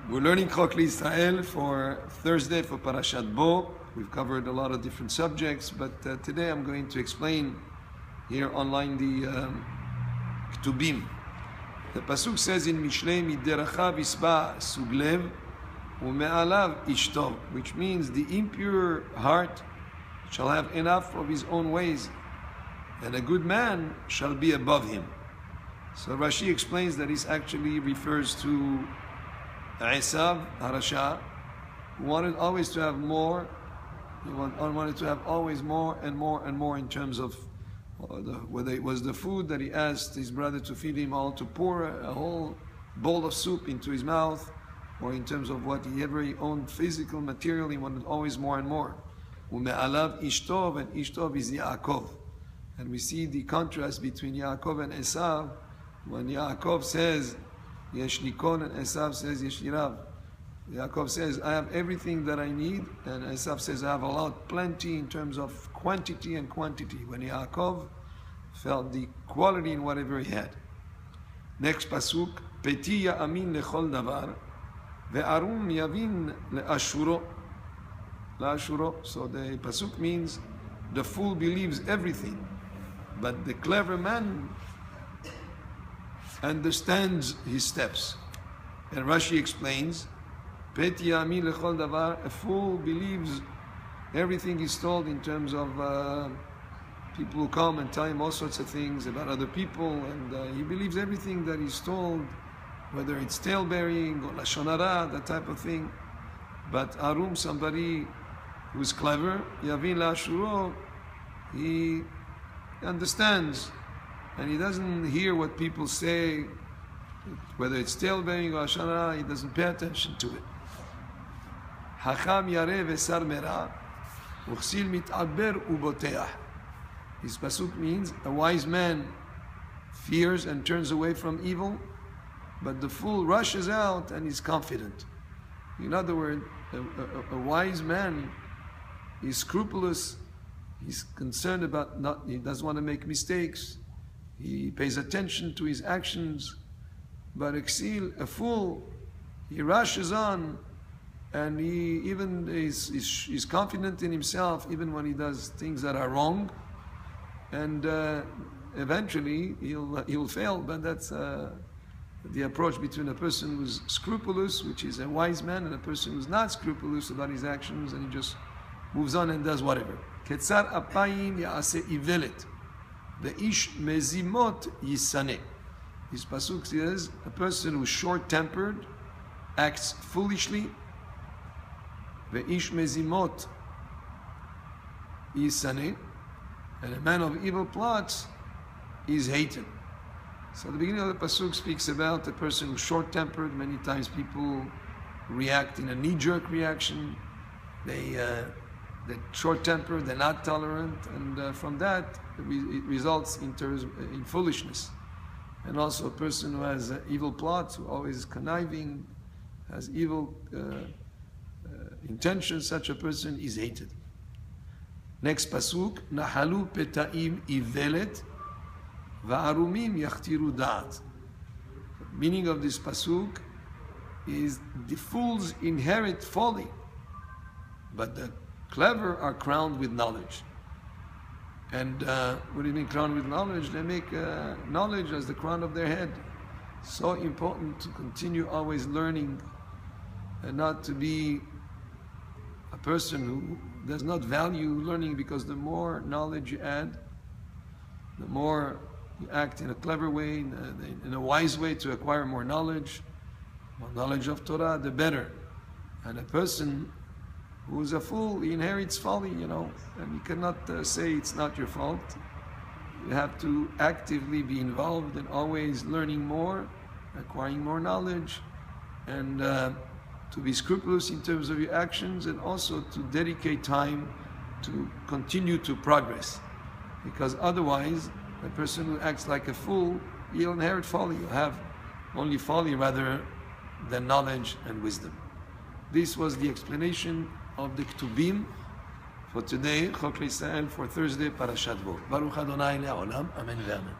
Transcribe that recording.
We're learning Chok Israel for Thursday for Parashat Bo. We've covered a lot of different subjects, but today I'm going to explain here online the Ketubim. The Pasuk says in Mishlei, Miderachav isba suglev ume'alav ishtov, which means the impure heart shall have enough of his own ways, and a good man shall be above him. So Rashi explains that this actually refers to Esav, Harasha, who wanted always to have more. He wanted to have always more and more and more in terms of whether it was the food that he asked his brother to feed him, all to pour a whole bowl of soup into his mouth, or in terms of whatever he owned, physical, material, he wanted always more and more. Ume'alav ishtov, and ishtov is Yaakov. And we see the contrast between Yaakov and Esav when Yaakov says, Yesh Nikon, and Esav says, Yesh Irav. Yaakov says, I have everything that I need, and Esav says, I have a lot, plenty in terms of quantity and quantity. When Yaakov felt the quality in whatever he had. Next pasuk, Peti ya'amin lechol davar, ve'arum yavin le'ashuro. So the pasuk means, the fool believes everything, but the clever man understands his steps. And Rashi explains, Peti ya'amin lechol davar, a fool believes everything he's told in terms of people who come and tell him all sorts of things about other people, and he believes everything that he's told, whether it's tale-bearing or lashon hara, that type of thing. But arum, somebody who's clever, yavin la'ashuro, he understands, and he doesn't hear what people say, whether it's tale-bearing or lashon hara, he doesn't pay attention to it. Hacham yareh v'sar merah, uchsil mit'aber uboteach. This pasuk means a wise man fears and turns away from evil, but the fool rushes out and is confident. In other words, a wise man is scrupulous, he's concerned about he doesn't want to make mistakes, he pays attention to his actions, but a fool, he rushes on, and he even is confident in himself even when he does things that are wrong, and eventually he'll fail. But that's the approach between a person who's scrupulous, which is a wise man, and a person who's not scrupulous about his actions, and he just moves on and does whatever. Ketzar apayim ya'aseh ivelet, ve'ish mezimot yisaneh. This pasuk says a person who's short-tempered acts foolishly. Ve'ish mezimot yisaneh, and a man of evil plots is hated. So the beginning of the pasuk speaks about a person who's short-tempered. Many times people react in a knee-jerk reaction. They're short-tempered, they're not tolerant, and from that it results in foolishness. And also a person who has evil plots, who always is conniving, has evil intentions, such a person is hated. Next pasuk, Nahalu peta'im ivelet va'arumim yachtiru da'at. Meaning of this pasuk is the fools inherit folly, but the clever are crowned with knowledge. And what do you mean crowned with knowledge? They make knowledge as the crown of their head. So important to continue always learning, and not to be a person who does not value learning, because the more knowledge you add, the more you act in a clever way, in a wise way to acquire more knowledge of Torah, the better. And a person who is a fool, he inherits folly, and you cannot say it's not your fault. You have to actively be involved in always learning more, acquiring more knowledge, and to be scrupulous in terms of your actions, and also to dedicate time to continue to progress. Because otherwise, a person who acts like a fool, he'll inherit folly. He'll have only folly rather than knowledge and wisdom. This was the explanation of the Ketubim for today, Chok Israel, for Thursday, Parashat Bo. Baruch Adonai le'olam, Amen ve'amen.